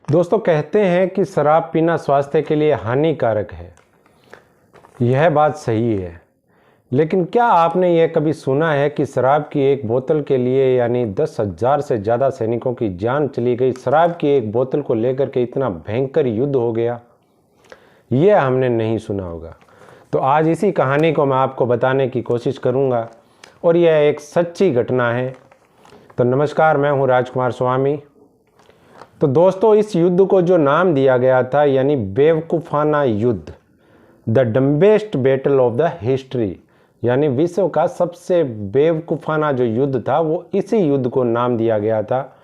दोस्तों, कहते हैं कि शराब पीना स्वास्थ्य के लिए हानिकारक है। यह बात सही है, लेकिन क्या आपने यह कभी सुना है कि शराब की एक बोतल के लिए यानी 10,000 से ज़्यादा सैनिकों की जान चली गई। शराब की एक बोतल को लेकर के इतना भयंकर युद्ध हो गया, यह हमने नहीं सुना होगा। तो आज इसी कहानी को मैं आपको बताने की कोशिश करूंगा और यह एक सच्ची घटना है। तो नमस्कार, मैं हूं राजकुमार स्वामी। तो दोस्तों, इस युद्ध को जो नाम दिया गया था यानी बेवकूफ़ाना युद्ध, the dumbest battle of the history, यानी विश्व का सबसे बेवकूफ़ाना जो युद्ध था वो इसी युद्ध को नाम दिया गया था।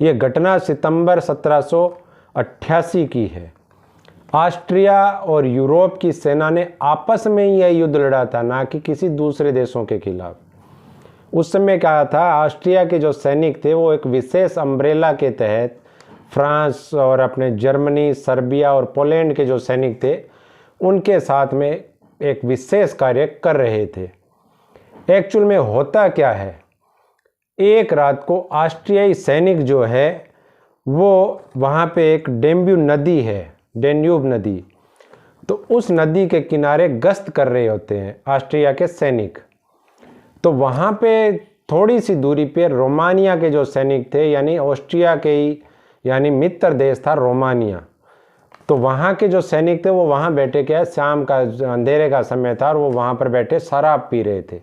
ये घटना सितंबर 1788 की है। ऑस्ट्रिया और यूरोप की सेना ने आपस में ही यह युद्ध लड़ा था, ना कि किसी दूसरे देशों के खिलाफ। उस समय क्या था, ऑस्ट्रिया के जो सैनिक थे वो एक विशेष अम्ब्रेला के तहत फ्रांस और अपने जर्मनी, सर्बिया और पोलैंड के जो सैनिक थे उनके साथ में एक विशेष कार्य कर रहे थे। एक्चुअल में होता क्या है, एक रात को ऑस्ट्रियाई सैनिक जो है वो वहाँ पे एक डेन्यूब नदी है, डेन्यूब नदी, तो उस नदी के किनारे गश्त कर रहे होते हैं ऑस्ट्रिया के सैनिक। तो वहाँ पे थोड़ी सी दूरी पे रोमानिया के जो सैनिक थे, यानी ऑस्ट्रिया के ही यानी मित्र देश था रोमानिया, तो वहाँ के जो सैनिक थे वो वहाँ बैठे, क्या शाम का अंधेरे का समय था और वो वहाँ पर बैठे शराब पी रहे थे।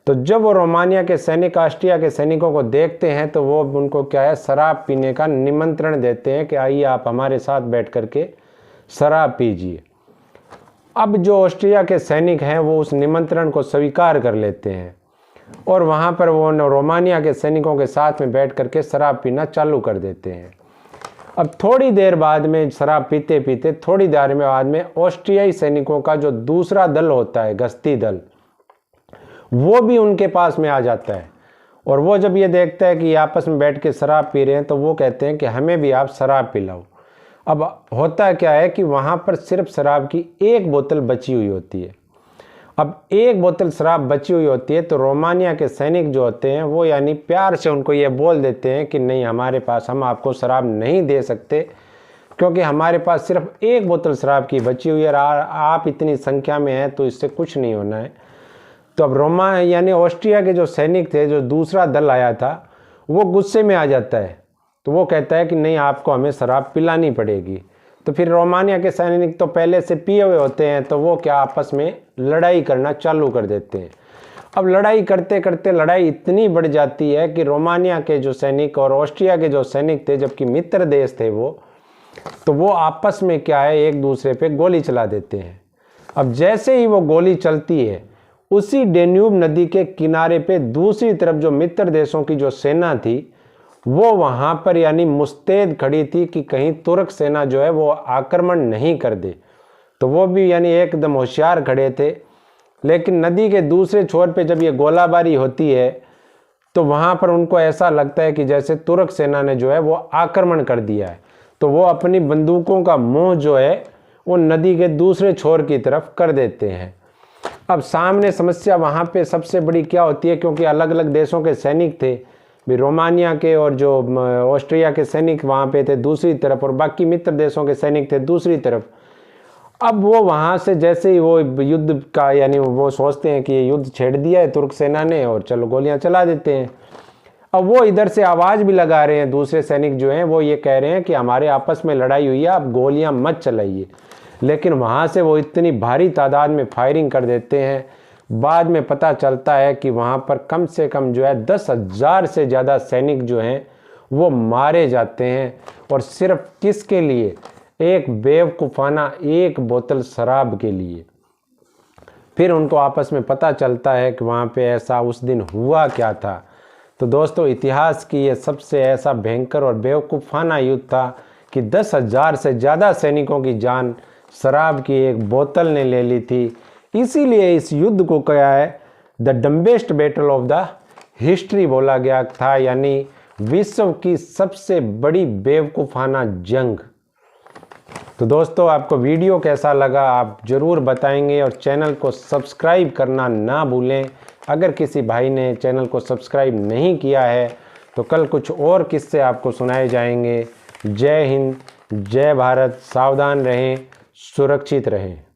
तो जब वो रोमानिया के सैनिक ऑस्ट्रिया के सैनिकों को देखते हैं तो वो उनको क्या है, शराब पीने का निमंत्रण देते हैं कि आइए आप हमारे साथ बैठ करके शराब पीजिए। अब जो ऑस्ट्रिया के सैनिक हैं वो उस निमंत्रण को स्वीकार कर लेते हैं और वहाँ पर वो रोमानिया के सैनिकों के साथ में बैठ करके शराब पीना चालू कर देते हैं। अब थोड़ी देर बाद में, शराब पीते पीते थोड़ी देर में बाद में ऑस्ट्रियाई सैनिकों का जो दूसरा दल होता है, गश्ती दल, वो भी उनके पास में आ जाता है। और वो जब ये देखता है कि आपस में बैठ के शराब पी रहे हैं तो वो कहते हैं कि हमें भी आप शराब पिलाओ। अब होता क्या है कि वहाँ पर सिर्फ शराब की एक बोतल बची हुई होती है। अब एक बोतल शराब बची हुई होती है तो रोमानिया के सैनिक जो होते हैं वो यानी प्यार से उनको ये बोल देते हैं कि नहीं, हमारे पास, हम आपको शराब नहीं दे सकते क्योंकि हमारे पास सिर्फ एक बोतल शराब की बची हुई है, आप इतनी संख्या में हैं तो इससे कुछ नहीं होना है। तो अब यानी ऑस्ट्रिया के जो सैनिक थे, जो दूसरा दल आया था, वो गुस्से में आ जाता है। तो वो कहता है कि नहीं, आपको हमें शराब पिलानी पड़ेगी। तो फिर रोमानिया के सैनिक तो पहले से पिए हुए होते हैं तो वो क्या, आपस में लड़ाई करना चालू कर देते हैं। अब लड़ाई करते करते लड़ाई इतनी बढ़ जाती है कि रोमानिया के जो सैनिक और ऑस्ट्रिया के जो सैनिक थे, जबकि मित्र देश थे वो, तो वो आपस में क्या है, एक दूसरे पे गोली चला देते हैं। अब जैसे ही वो गोली चलती है, उसी डेन्यूब नदी के किनारे पे दूसरी तरफ जो मित्र देशों की जो सेना थी वो वहाँ पर यानी मुस्तैद खड़ी थी कि कहीं तुर्क सेना जो है वो आक्रमण नहीं कर दे। तो वो भी यानी एकदम होशियार खड़े थे। लेकिन नदी के दूसरे छोर पे जब ये गोलाबारी होती है तो वहाँ पर उनको ऐसा लगता है कि जैसे तुर्क सेना ने जो है वो आक्रमण कर दिया है। तो वो अपनी बंदूकों का मुँह जो है वो नदी के दूसरे छोर की तरफ कर देते हैं। अब सामने समस्या वहाँ पे सबसे बड़ी क्या होती है, क्योंकि अलग अलग देशों के सैनिक थे, भी रोमानिया के और जो ऑस्ट्रिया के सैनिक वहाँ पे थे दूसरी तरफ और बाकी मित्र देशों के सैनिक थे दूसरी तरफ। अब वो वहाँ से जैसे ही वो युद्ध का यानी वो सोचते हैं कि ये युद्ध छेड़ दिया है तुर्क सेना ने और चलो गोलियाँ चला देते हैं। अब वो इधर से आवाज़ भी लगा रहे हैं, दूसरे सैनिक जो हैं वो ये कह रहे हैं कि हमारे आपस में लड़ाई हुई है, आप गोलियाँ मत चलाइए। लेकिन वहाँ से वो इतनी भारी तादाद में फायरिंग कर देते हैं। बाद में पता चलता है कि वहाँ पर कम से कम जो है 10,000 से ज़्यादा सैनिक जो हैं वो मारे जाते हैं, और सिर्फ किसके लिए, एक बेवकूफ़ाना एक बोतल शराब के लिए। फिर उनको आपस में पता चलता है कि वहाँ पे ऐसा उस दिन हुआ क्या था। तो दोस्तों, इतिहास की ये सबसे ऐसा भयंकर और बेवकूफ़ाना युद्ध था कि 10,000 से ज़्यादा सैनिकों की जान शराब की एक बोतल ने ले ली थी। इसीलिए इस युद्ध को क्या है, the dumbest battle of the history बोला गया था, यानी विश्व की सबसे बड़ी बेवकूफ़ाना जंग। तो दोस्तों, आपको वीडियो कैसा लगा आप ज़रूर बताएंगे और चैनल को सब्सक्राइब करना ना भूलें। अगर किसी भाई ने चैनल को सब्सक्राइब नहीं किया है तो कल कुछ और किस्से आपको सुनाए जाएंगे। जय हिंद, जय भारत। सावधान रहें, सुरक्षित रहें।